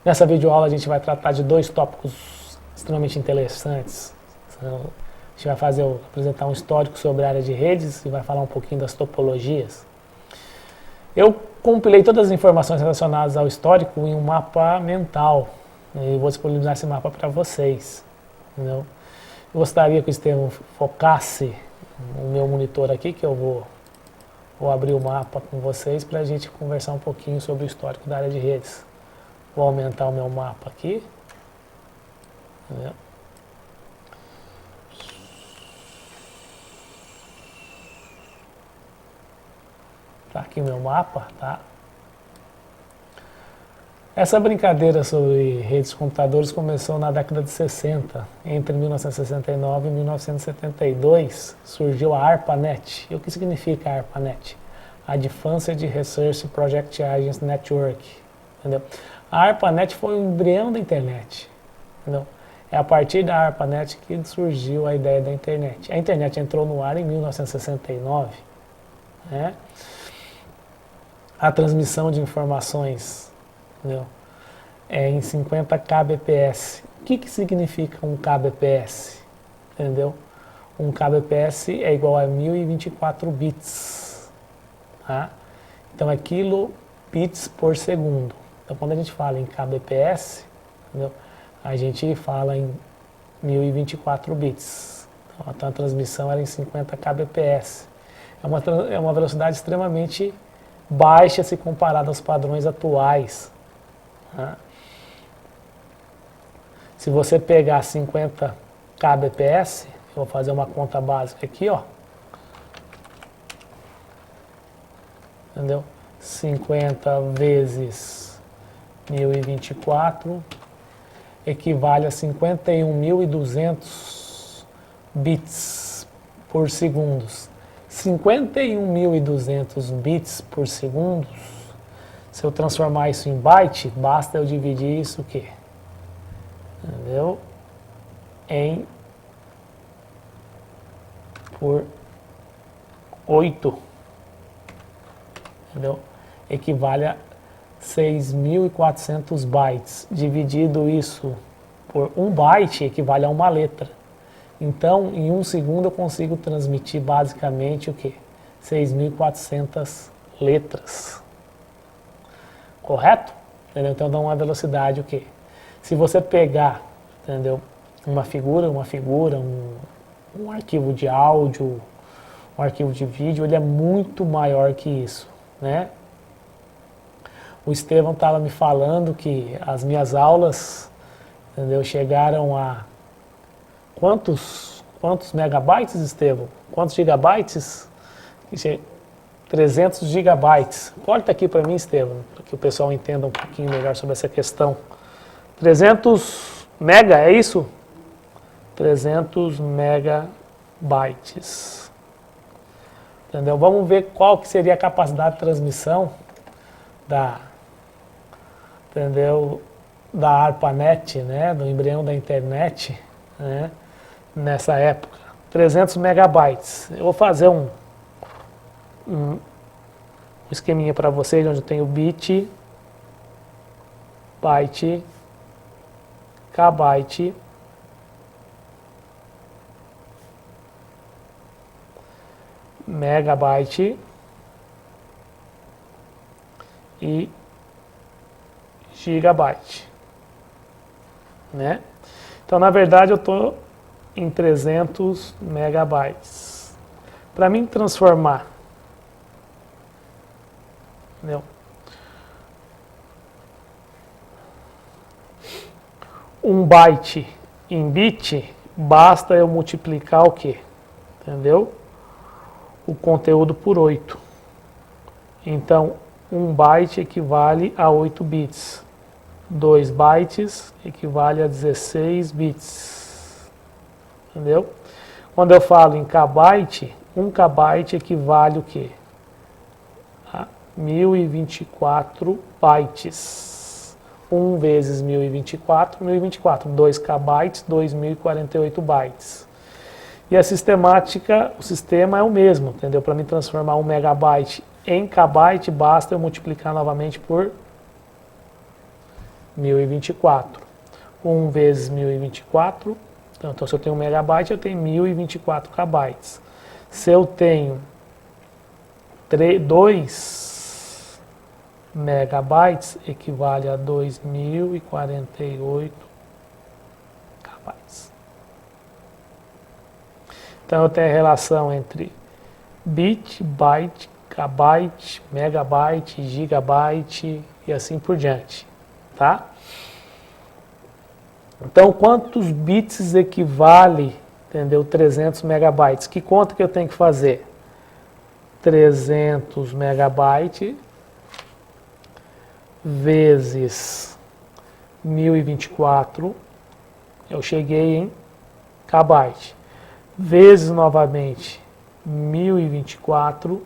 Nessa videoaula a gente vai tratar de dois tópicos extremamente interessantes. A gente vai apresentar um histórico sobre a área de redes e vai falar um pouquinho das topologias. Eu compilei todas as informações relacionadas ao histórico em um mapa mental. E vou disponibilizar esse mapa para vocês. Entendeu? Eu gostaria que o Estevão focasse o meu monitor aqui, que eu vou abrir o mapa com vocês para a gente conversar um pouquinho sobre o histórico da área de redes. Vou aumentar o meu mapa aqui. Entendeu? Tá aqui o meu mapa, tá? Essa brincadeira sobre redes de computadores começou na década de 60. Entre 1969 e 1972 surgiu a ARPANET. E o que significa a ARPANET? Advanced Research Project Agents Network. Entendeu? A ARPANET foi o embrião da internet. Entendeu? É a partir da ARPANET que surgiu a ideia da internet. A internet entrou no ar em 1969. Né? A transmissão de informações, entendeu? É em 50 kbps. O que significa um kbps? Entendeu? Um kbps é igual a 1024 bits. Tá? Então é kilobits por segundo. Então quando a gente fala em kbps, entendeu? A gente fala em 1024 bits. Então a transmissão era em 50 kbps. É uma velocidade extremamente baixa se comparado aos padrões atuais. Né? Se você pegar 50 kbps, eu vou fazer uma conta básica aqui, ó. Entendeu? 50 vezes 1024 equivale a 51.200 bits por segundo. 51.200 bits por segundo, se eu transformar isso em byte, basta eu dividir isso o quê? Entendeu? Por 8. Entendeu? Equivale a 6.400 bytes. Dividido isso por 1 byte equivale a uma letra. Então, em 1 segundo eu consigo transmitir basicamente o quê? 6.400 letras. Correto? Entendeu? Então dá uma velocidade o quê? Se você pegar, entendeu? Uma figura, um arquivo de áudio, um arquivo de vídeo, ele é muito maior que isso, né? O Estevão estava me falando que as minhas aulas, entendeu? Chegaram a Quantos megabytes, Estevão? Quantos gigabytes? 300 gigabytes. Corta aqui para mim, Estevão, para que o pessoal entenda um pouquinho melhor sobre essa questão. 300 mega, é isso? 300 megabytes. Entendeu? Vamos ver qual que seria a capacidade de transmissão entendeu? Da ARPANET, né? Do embrião da internet, né? Nessa época, 300 megabytes. Eu vou fazer um esqueminha para vocês, onde tem o bit, byte, kbyte, megabyte e gigabyte, né? Então, na verdade, eu estou em 300 megabytes. Para mim transformar, entendeu? 1 byte em bit, basta eu multiplicar o quê? Entendeu? O conteúdo por 8. Então, 1 byte equivale a 8 bits. 2 bytes equivale a 16 bits. Entendeu? Quando eu falo em kbyte, 1 kbyte equivale o quê? A 1024 bytes. 1 vezes 1024, 1024. 2 kbytes, 2048 bytes. E a sistemática, o sistema é o mesmo, entendeu? Para mim transformar 1 megabyte em kbyte, basta eu multiplicar novamente por 1024. 1 vezes 1024, então se eu tenho 1 megabyte, eu tenho 1024 KB. Se eu tenho 2 megabytes, equivale a 2048 KB. Então eu tenho a relação entre bit, byte, kbyte, megabyte, gigabyte e assim por diante, tá? Então, quantos bits equivale, entendeu, 300 megabytes? Que conta que eu tenho que fazer? 300 megabytes vezes 1024, eu cheguei em kbyte, vezes novamente 1024,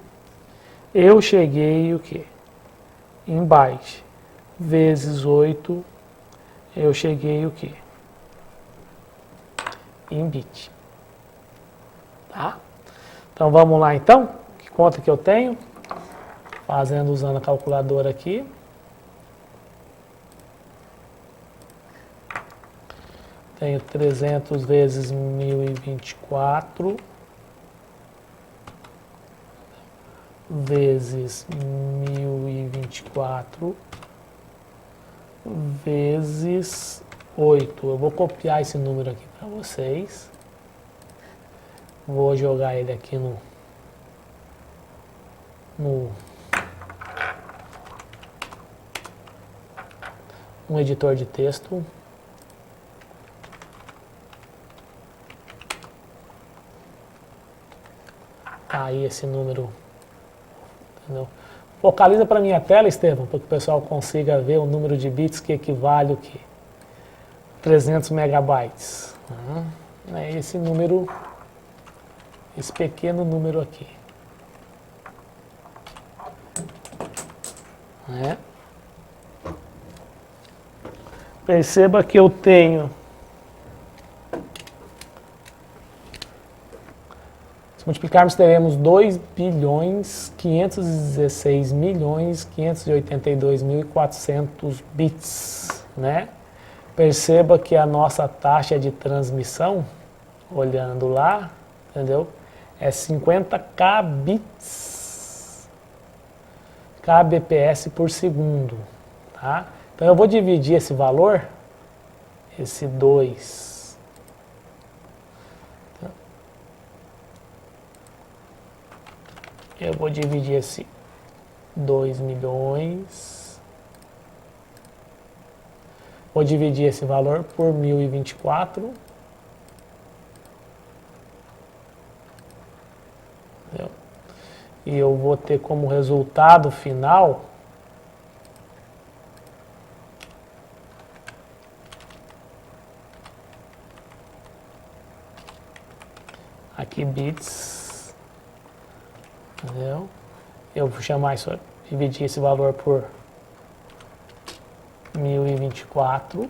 eu cheguei o quê? Em byte, vezes 8, eu cheguei o quê? Em bit. Tá? Então vamos lá então, que conta que eu tenho? Fazendo usando a calculadora aqui. Tenho 300 vezes 1024 vezes 1024 vezes 8. Eu vou copiar esse número aqui para vocês. Vou jogar ele aqui no editor de texto. Aí esse número, entendeu? Focaliza para minha tela, Estevam, para que o pessoal consiga ver o número de bits que equivale o quê? 300 megabytes. É esse número, esse pequeno número aqui. Perceba que eu tenho, se multiplicarmos, teremos 2.516.582.400 bits, né? Perceba que a nossa taxa de transmissão, olhando lá, entendeu? É 50 kbps por segundo, tá? Então eu vou dividir esse valor, esse 2, eu vou dividir esse 2 milhões, vou dividir esse valor por 1024, entendeu? E eu vou ter como resultado final aqui bits, entendeu? Eu vou chamar isso, dividir esse valor por 1024,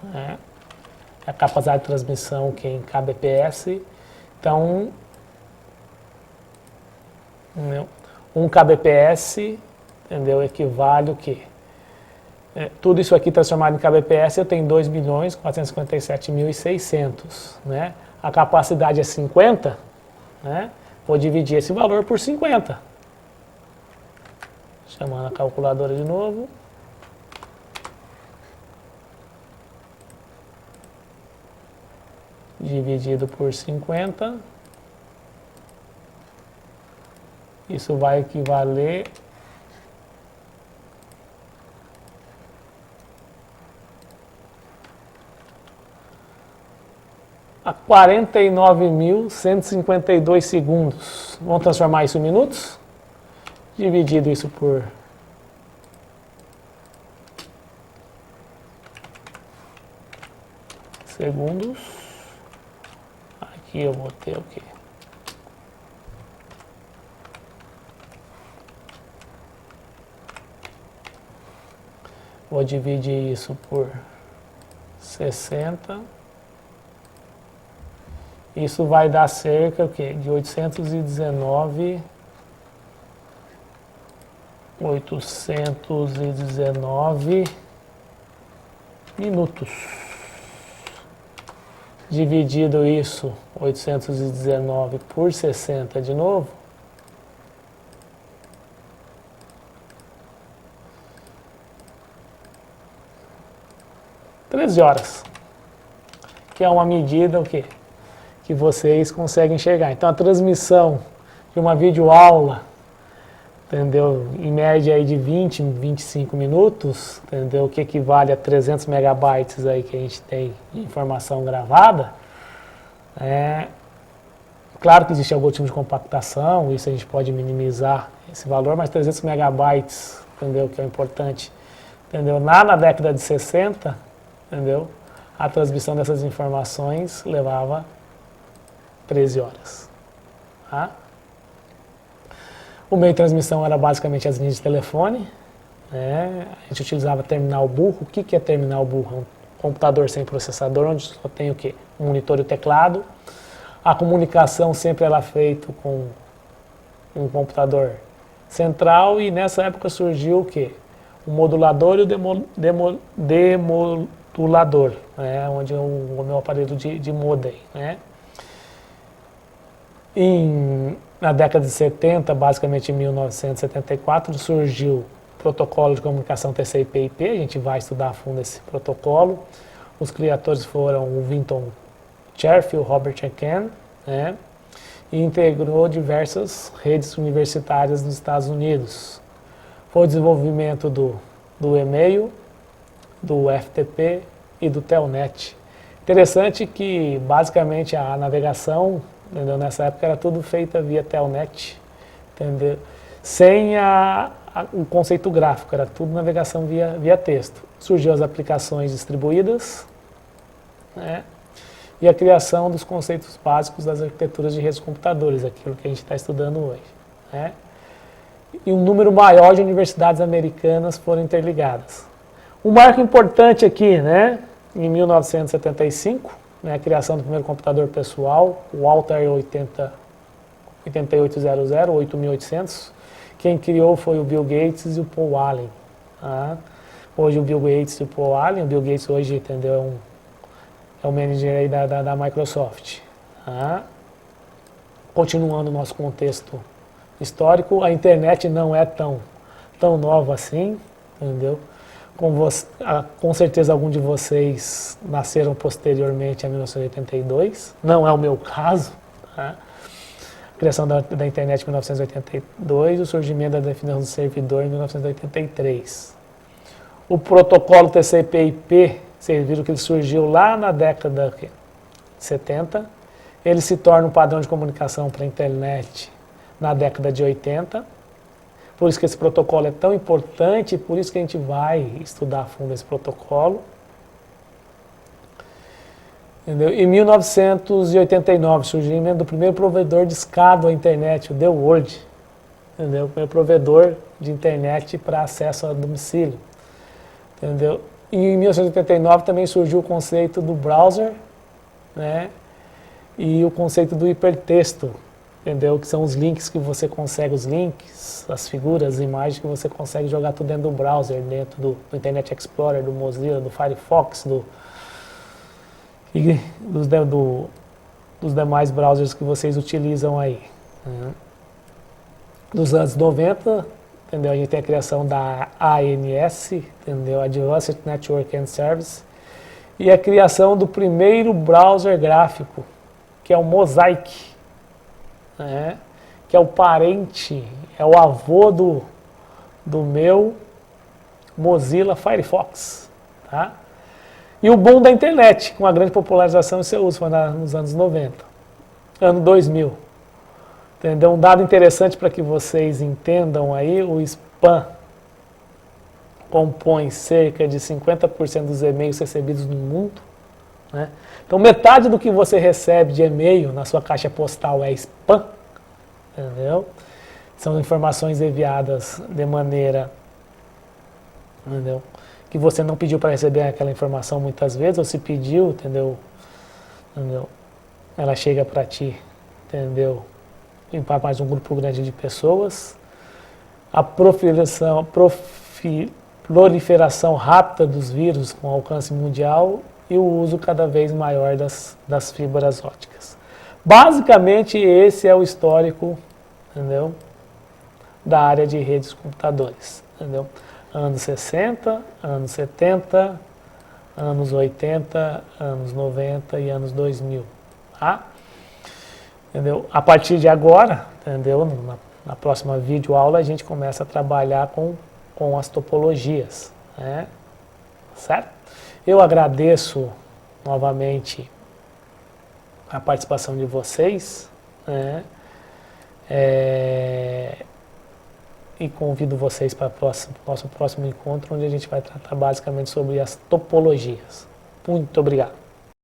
né? A capacidade de transmissão que é em kbps. Então, 1 kbps, entendeu? Equivale o quê? Tudo isso aqui transformado em kbps, eu tenho 2.457.600, né? A capacidade é 50, né? Vou dividir esse valor por 50. Chamando a calculadora de novo. Dividido por 50. Isso vai equivaler a 49.152 segundos. Vamos transformar isso em minutos? Dividido isso por segundos. Aqui eu vou ter o quê? Vou dividir isso por 60. Isso vai dar cerca o quê? De 819 819 minutos. Dividido isso, 819 por 60 de novo. $13, que é uma medida o quê? Que vocês conseguem enxergar. Então a transmissão de uma videoaula, entendeu? Em média aí de 20, 25 minutos, entendeu? Que equivale a 300 megabytes aí que a gente tem de informação gravada. Claro que existe algum tipo de compactação, isso a gente pode minimizar esse valor, mas 300 megabytes, entendeu? Que é importante, entendeu? Na década de 60, entendeu? A transmissão dessas informações levava 13 horas. Tá? O meio de transmissão era basicamente as linhas de telefone. A gente utilizava terminal burro. O que é terminal burro? É um computador sem processador, onde só tem o quê? Um monitor e o teclado. A comunicação sempre era feita com um computador central e nessa época surgiu o quê? O modulador e o demodulador, onde é o meu aparelho de modem. Na década de 70, basicamente em 1974, surgiu o protocolo de comunicação TCP/IP. A gente vai estudar a fundo esse protocolo. Os criadores foram o Vinton Cerf e o Robert Ken, e integrou diversas redes universitárias nos Estados Unidos. Foi o desenvolvimento do e-mail, do FTP e do Telnet. Interessante que, basicamente, a navegação, entendeu, nessa época era tudo feita via Telnet, entendeu? Sem o conceito gráfico, era tudo navegação via texto. Surgiu as aplicações distribuídas, e a criação dos conceitos básicos das arquiteturas de redes de computadores, aquilo que a gente está estudando hoje. E um número maior de universidades americanas foram interligadas. Um marco importante aqui, em 1975, a criação do primeiro computador pessoal, o Altair 8800, 8800. Quem criou foi o Bill Gates e o Paul Allen. Hoje o Bill Gates e o Paul Allen, o Bill Gates hoje, entendeu, é o manager aí da Microsoft. Continuando o nosso contexto histórico, a internet não é tão nova assim, entendeu? Com certeza algum de vocês nasceram posteriormente a 1982, não é o meu caso. A criação da internet em 1982, o surgimento da definição do servidor em 1983. O protocolo TCP/IP, vocês viram que ele surgiu lá na década de 70, ele se torna um padrão de comunicação para a internet na década de 80, por isso que esse protocolo é tão importante, por isso que a gente vai estudar a fundo esse protocolo. Entendeu? Em 1989, surgimento do primeiro provedor de escada à internet, o The World. Entendeu? O primeiro provedor de internet para acesso a domicílio. Entendeu? E em 1989 também surgiu o conceito do browser, e o conceito do hipertexto, entendeu? Que são os links que você consegue, os links, as figuras, as imagens que você consegue jogar tudo dentro do browser, dentro do Internet Explorer, do Mozilla, do Firefox, dos demais browsers que vocês utilizam aí. Dos anos 90, entendeu? A gente tem a criação da ANS, entendeu? Advanced Network and Service, e a criação do primeiro browser gráfico, que é o Mosaic, que é o parente, é o avô do meu Mozilla Firefox. Tá? E o boom da internet, com a grande popularização e seu uso, foi nos anos 90. Ano 2000. Entendeu? Um dado interessante para que vocês entendam aí, o spam compõe cerca de 50% dos e-mails recebidos no mundo. Então, metade do que você recebe de e-mail na sua caixa postal é spam. Entendeu? São informações enviadas de maneira, entendeu, que você não pediu para receber aquela informação muitas vezes, ou se pediu, entendeu? Ela chega para ti, entendeu? E para mais um grupo grande de pessoas. A proliferação rápida dos vírus com alcance mundial e o uso cada vez maior das fibras ópticas. Basicamente, esse é o histórico, entendeu? Da área de redes de computadores, entendeu? Anos 60, anos 70, anos 80, anos 90 e anos 2000, tá? Entendeu? A partir de agora, entendeu? Na próxima videoaula a gente começa a trabalhar com as topologias, né? Certo? Eu agradeço novamente a participação de vocês, né? E convido vocês para o nosso próximo encontro, onde a gente vai tratar basicamente sobre as topologias. Muito obrigado.